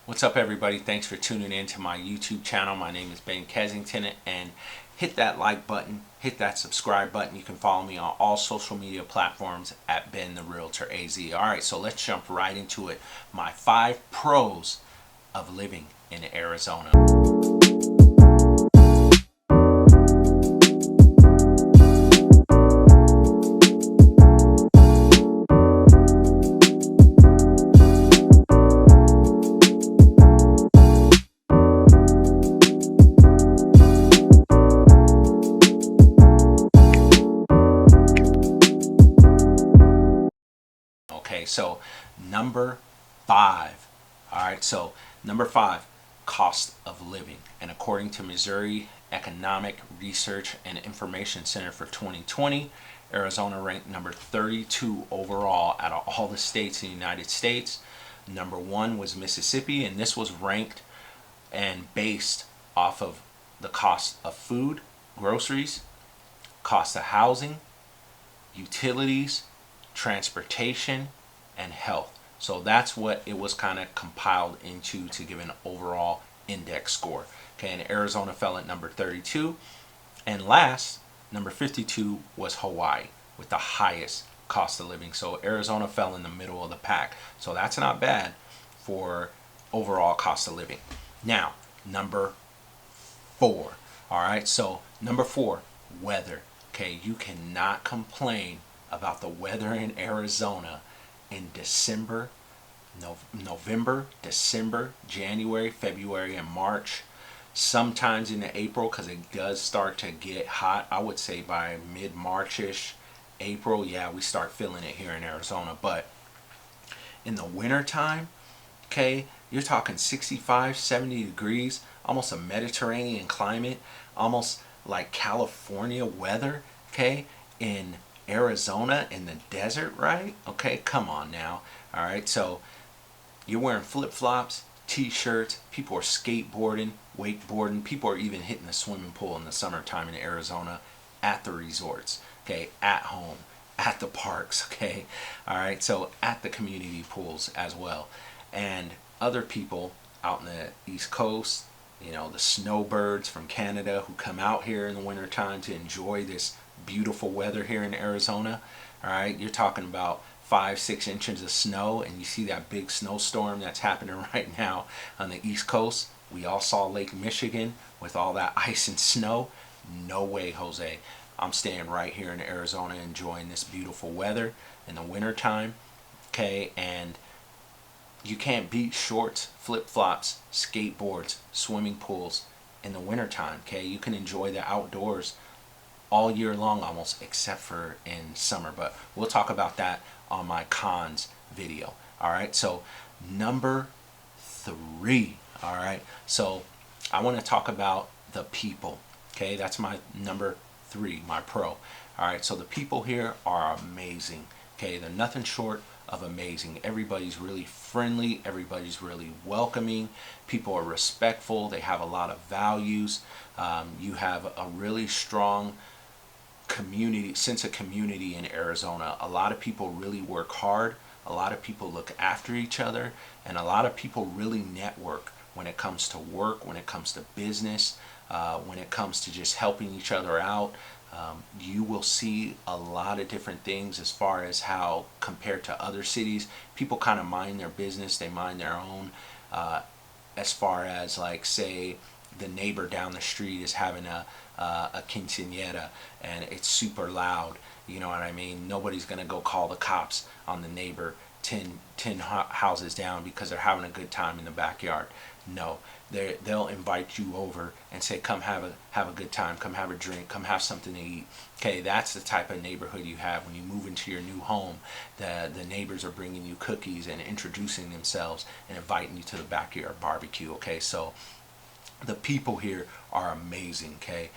What's up, everybody? Thanks for tuning in to my YouTube channel. My name is Ben Kensington, and hit that like button, hit that subscribe button. You can follow me on all social media platforms at Ben the Realtor AZ. All right, so let's jump right into it. My 5 pros of living in Arizona. Okay, so number 5. All right, so number 5, cost of living. And according to Missouri Economic Research and Information Center for 2020, Arizona ranked number 32 overall out of all the states in the United States. Number 1 was Mississippi, and this was ranked and based off of the cost of food, groceries, cost of housing, utilities, transportation, and health. So that's what it was kind of compiled into to give an overall index score. Okay, and Arizona fell at number 32. And last, number 52 was Hawaii with the highest cost of living. So Arizona fell in the middle of the pack. So that's not bad for overall cost of living. Now, number 4. All right, so number 4, weather. Okay, you cannot complain about the weather in Arizona in December, November, December, January, February, and March. Sometimes in April, because it does start to get hot. I would say by mid-March-ish, April, yeah, we start feeling it here in Arizona. But in the wintertime, okay, you're talking 65, 70 degrees, almost a Mediterranean climate, almost like California weather, okay, in Arizona in the desert, right? Okay, come on now. All right, so you're wearing flip-flops, t-shirts, people are skateboarding, wakeboarding, people are even hitting the swimming pool in the summertime in Arizona at the resorts, okay, at home, at the parks, okay, all right, so at the community pools as well. And other people out in the East Coast, you know, the snowbirds from Canada who come out here in the wintertime to enjoy this beautiful weather here in Arizona. All right, you're talking about 5-6 inches of snow, and you see that big snowstorm that's happening right now on the East Coast. We all saw Lake Michigan with all that ice and snow. No way, Jose. I'm staying right here in Arizona enjoying this beautiful weather in the wintertime. Okay, and you can't beat shorts, flip-flops, skateboards, swimming pools in the wintertime. Okay, you can enjoy the outdoors all year long almost, except for in summer, but we'll talk about that on my cons video. All right, so number 3. All right, so I want to talk about the people. Okay, that's my number 3, my pro. All right, so the people here are amazing. Okay, they're nothing short of amazing. Everybody's really friendly, everybody's really welcoming, people are respectful, they have a lot of values. You have a really strong community, sense of community in Arizona. A lot of people really work hard, a lot of people look after each other, and a lot of people really network when it comes to work, when it comes to business, when it comes to just helping each other out. You will see a lot of different things as far as how, compared to other cities, people kind of mind their business, they mind their own. As far as, like, say the neighbor down the street is having a quinceañera and it's super loud, you know what I mean? Nobody's gonna go call the cops on the neighbor 10 houses down because they're having a good time in the backyard. No, they'll invite you over and say, come have a good time, come have a drink, come have something to eat. Okay, that's the type of neighborhood you have when you move into your new home. The neighbors are bringing you cookies and introducing themselves and inviting you to the backyard barbecue. Okay, so the people here are amazing. Okay,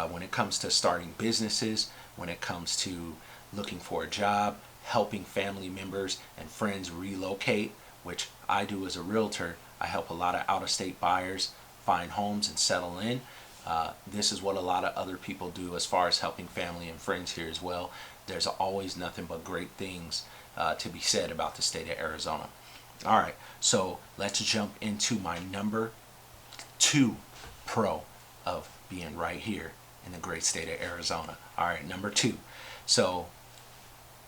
when it comes to starting businesses, when it comes to looking for a job, helping family members and friends relocate, which I do as a realtor. I help a lot of out-of-state buyers find homes and settle in. This is what a lot of other people do as far as helping family and friends here as well. There's always nothing but great things to be said about the state of Arizona. All right, so let's jump into my number 2 pro of being right here in the great state of Arizona. All right, number 2. So,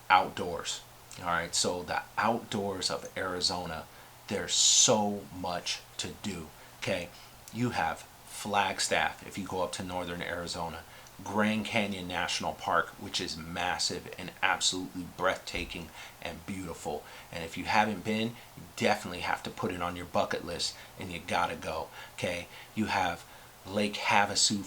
outdoors. All right, so the outdoors of Arizona, there's so much to do. Okay, you have Flagstaff if you go up to northern Arizona, Grand Canyon National Park, which is massive and absolutely breathtaking and beautiful. And if you haven't been, you definitely have to put it on your bucket list, and you gotta go. Okay, you have Lake Havasu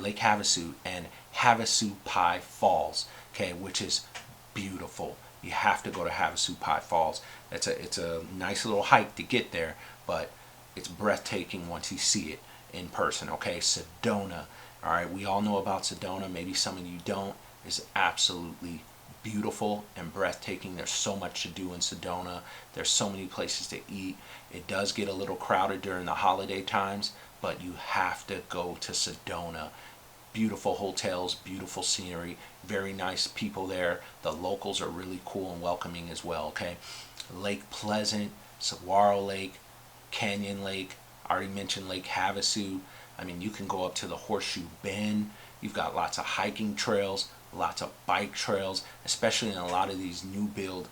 Lake Havasu and Havasu Pie Falls. Okay, which is beautiful. You have to go to Havasu Pie Falls. It's a nice little hike to get there, but it's breathtaking once you see it in person. Okay, Sedona. All right, we all know about Sedona. Maybe some of you don't. It's absolutely beautiful and breathtaking. There's so much to do in Sedona. There's so many places to eat. It does get a little crowded during the holiday times, but you have to go to Sedona. Beautiful hotels, beautiful scenery, very nice people there. The locals are really cool and welcoming as well. Okay, Lake Pleasant, Saguaro Lake, Canyon Lake. I already mentioned Lake Havasu. I mean, you can go up to the Horseshoe Bend. You've got lots of hiking trails, lots of bike trails, especially in a lot of these new build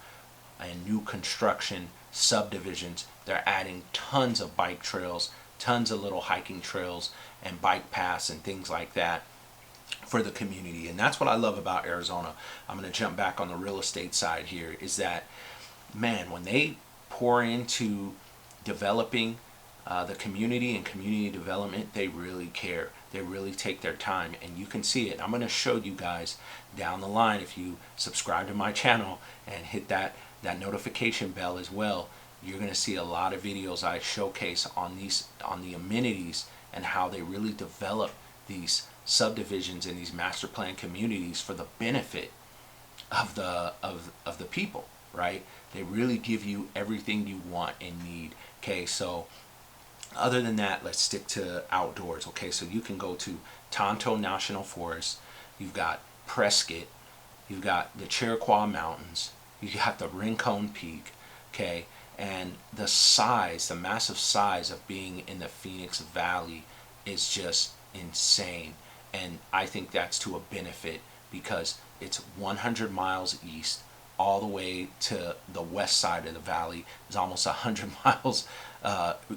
and new construction subdivisions. They're adding tons of bike trails, tons of little hiking trails and bike paths and things like that for the community. And that's what I love about Arizona. I'm going to jump back on the real estate side here, is that, man, when they pour into developing the community and community development, they really care. They really take their time, and you can see it. I'm going to show you guys down the line, if you subscribe to my channel and hit that notification bell as well, you're going to see a lot of videos I showcase on the amenities and how they really develop these subdivisions and these master plan communities for the benefit of the people, right? They really give you everything you want and need. Okay, so other than that, let's stick to outdoors. Okay, so you can go to Tonto National Forest. You've got Prescott. You've got the Chiricahua Mountains. You got the Rincon Peak. Okay, and the massive size of being in the Phoenix Valley is just insane. And I think that's to a benefit, because it's 100 miles east all the way to the west side of the valley is almost 100 miles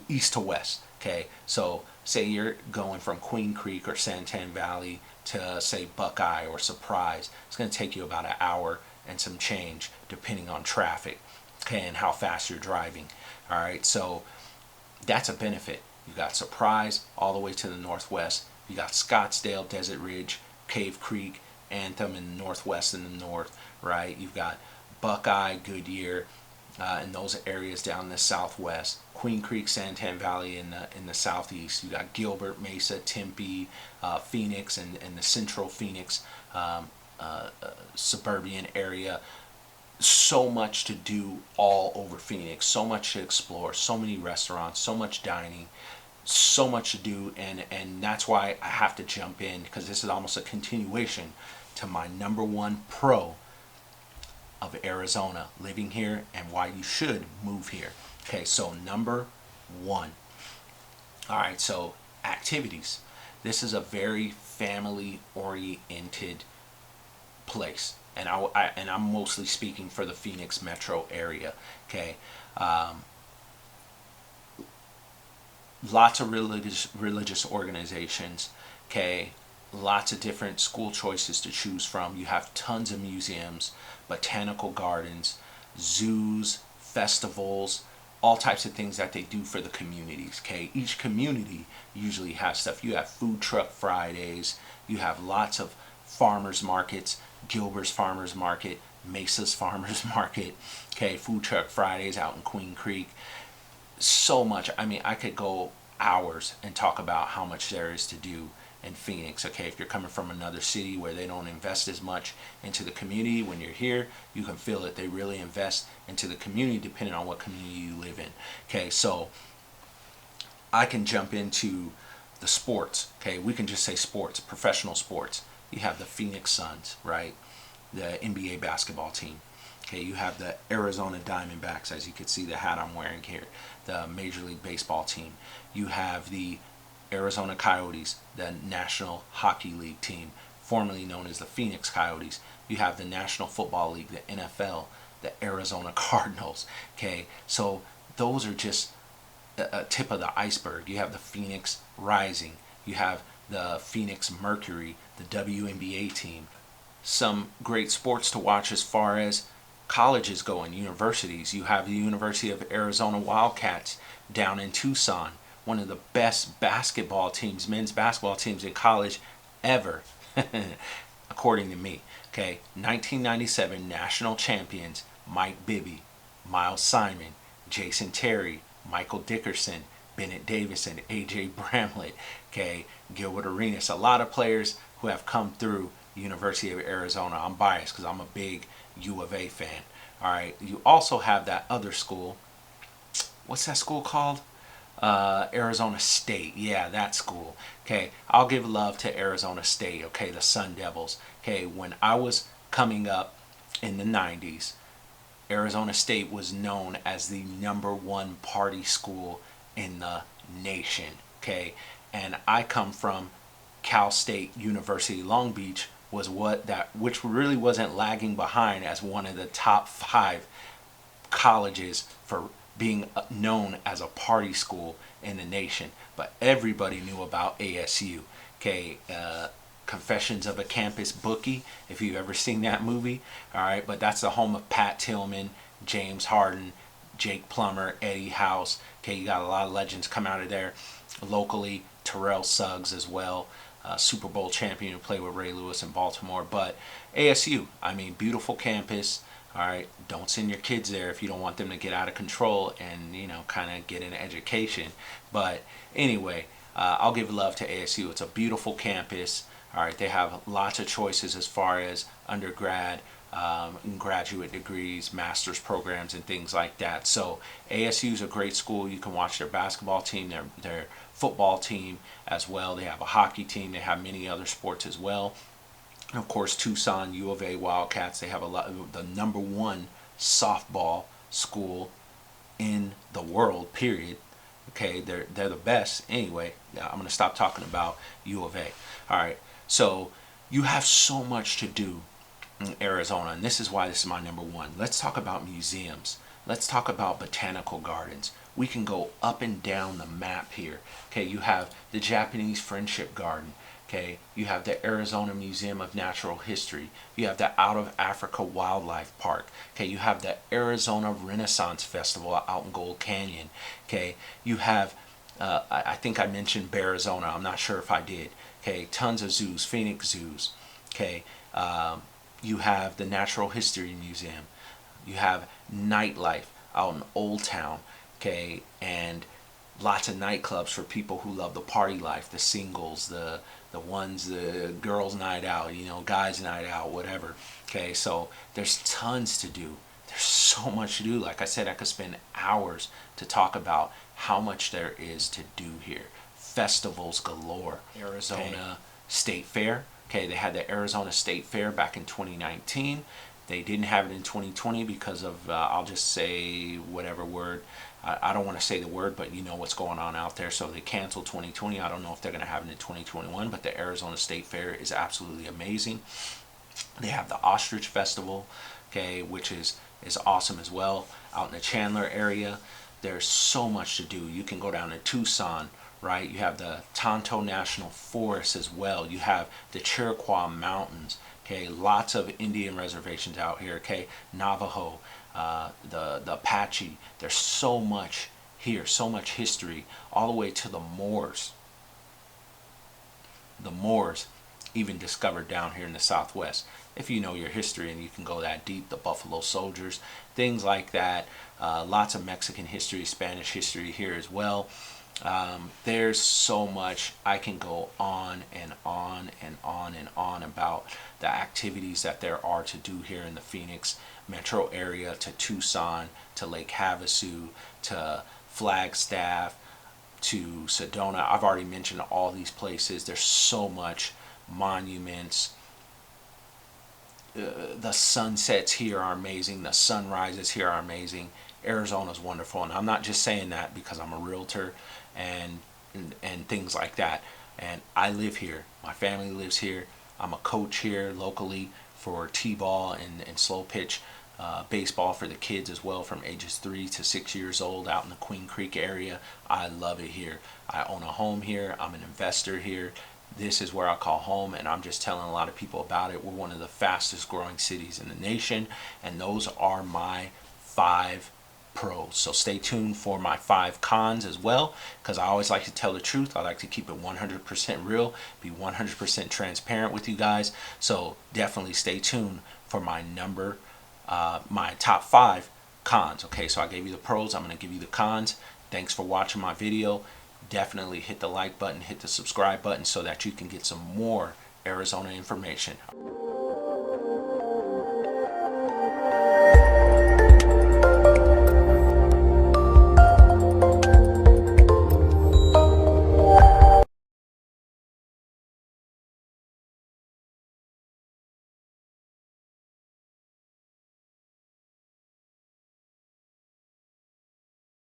east to west. Okay, so say you're going from Queen Creek or Santan Valley to, say, Buckeye or Surprise. It's going to take you about an hour and some change, depending on traffic, okay, and how fast you're driving. All right, so that's a benefit. You got Surprise all the way to the northwest. You got Scottsdale, Desert Ridge, Cave Creek, Anthem in the northwest and the north, right? You've got Buckeye, Goodyear, in those areas down in the southwest. Queen Creek, Santan Valley in the southeast. You got Gilbert, Mesa, Tempe, Phoenix, and the central Phoenix suburban area. So much to do all over Phoenix. So much to explore. So many restaurants. So much dining. So much to do, and that's why I have to jump in, because this is almost a continuation to my number 1 pro of Arizona, living here, and why you should move here. Okay, so number 1. All right, so activities. This is a very family oriented place, and I'm mostly speaking for the Phoenix metro area. Okay, lots of religious organizations. Okay, lots of different school choices to choose from. You have tons of museums, botanical gardens, zoos, festivals, all types of things that they do for the communities. Okay, each community usually has stuff. You have food truck Fridays. You have lots of farmers markets. Gilbert's Farmers Market, Mesa's Farmers Market. Okay, food truck Fridays out in Queen Creek. So much. I mean, I could go hours and talk about how much there is to do in Phoenix. Okay, if you're coming from another city where they don't invest as much into the community, when you're here, you can feel it. They really invest into the community depending on what community you live in. Okay, so I can jump into the sports. Okay, we can just say sports, professional sports. You have the Phoenix Suns, right? The NBA basketball team. Okay, you have the Arizona Diamondbacks, as you can see the hat I'm wearing here, the Major League Baseball team. You have the Arizona Coyotes, the National Hockey League team, formerly known as the Phoenix Coyotes. You have the National Football League, the NFL, the Arizona Cardinals. Okay, so those are just a tip of the iceberg. You have the Phoenix Rising. You have the Phoenix Mercury, the WNBA team. Some great sports to watch as far as colleges go and universities. You have the University of Arizona Wildcats down in Tucson, one of the best basketball teams, men's basketball teams in college ever, according to me. Okay, 1997 national champions Mike Bibby, Miles Simon, Jason Terry, Michael Dickerson, Bennett Davis, and AJ Bramlett. Okay, Gilbert Arenas. A lot of players who have come through University of Arizona. I'm biased because I'm a big U of A fan. All right. You also have that other school. What's that school called? Arizona State. Yeah, that school. Okay. I'll give love to Arizona State. Okay. The Sun Devils. Okay. When I was coming up in the 90s, Arizona State was known as the #1 party school in the nation. Okay. And I come from Cal State University Long Beach, was which really wasn't lagging behind as one of the top 5 colleges for being known as a party school in the nation. But everybody knew about ASU. Okay, Confessions of a Campus Bookie, if you've ever seen that movie. All right, but that's the home of Pat Tillman, James Harden, Jake Plummer, Eddie House. Okay, you got a lot of legends come out of there. Locally, Terrell Suggs as well. Super Bowl champion who played with Ray Lewis in Baltimore. But ASU, I mean, beautiful campus. All right, don't send your kids there if you don't want them to get out of control and, kind of get an education. But anyway, I'll give love to ASU. It's a beautiful campus. All right, they have lots of choices as far as undergrad, graduate degrees, master's programs, and things like that. So ASU is a great school. You can watch their basketball team, their football team as well. They have a hockey team. They have many other sports as well. And of course, Tucson U of A Wildcats. They have the #1 softball school in the world. Period. Okay, they're the best. Anyway, I'm gonna stop talking about U of A. All right, so you have so much to do in Arizona, and this is why this is my #1. Let's talk about museums. Let's talk about botanical gardens. We can go up and down the map here. Okay, you have the Japanese Friendship Garden. Okay, you have the Arizona Museum of Natural History. You have the Out of Africa Wildlife Park. Okay, you have the Arizona Renaissance Festival out in Gold Canyon. Okay, you have, I think I mentioned Arizona. I'm not sure if I did. Okay, tons of zoos, Phoenix zoos. Okay, you have the Natural History Museum. You have nightlife out in Old Town. Okay, and lots of nightclubs for people who love the party life, the singles, the girls' night out, guys' night out, whatever. Okay, so there's tons to do. There's so much to do. Like I said, I could spend hours to talk about how much there is to do here. Festivals galore. Arizona State Fair. Okay, they had the Arizona State Fair back in 2019. They didn't have it in 2020 because of, I'll just say whatever word. I don't want to say the word, but you know what's going on out there. So they canceled 2020. I don't know if they're going to have it in 2021, but the Arizona State Fair is absolutely amazing. They have the Ostrich Festival, okay, which is awesome as well. Out in the Chandler area, there's so much to do. You can go down to Tucson, right? You have the Tonto National Forest as well. You have the Chiricahua Mountains. Okay, lots of Indian reservations out here. Okay, Navajo, the Apache. There's so much here, so much history, all the way to the Moors. The Moors, even discovered down here in the Southwest. If you know your history and you can go that deep, the Buffalo Soldiers, things like that. Lots of Mexican history, Spanish history here as well. There's so much. I can go on and on and on and on about the activities that there are to do here in the Phoenix metro area, to Tucson, to Lake Havasu, to Flagstaff, to Sedona. I've already mentioned all these places. There's so much. Monuments, the sunsets here are amazing. The sunrises here are amazing. Arizona's wonderful, and I'm not just saying that because I'm a realtor and and things like that. And I live here. My family lives here. I'm a coach here locally for t-ball and slow pitch baseball for the kids as well, from ages 3 to 6 years old, out in the Queen Creek area. I love it here. I own a home here. I'm an investor here. This is where I call home, and I'm just telling a lot of people about it. We're one of the fastest growing cities in the nation, and those are my 5 pros. So stay tuned for my 5 cons as well, because I always like to tell the truth. I like to keep it 100% real, be 100% transparent with you guys. So definitely stay tuned for my top 5 cons. Okay, so I gave you the pros. I'm going to give you the cons. Thanks for watching my video. Definitely hit the like button, hit the subscribe button so that you can get some more Arizona information.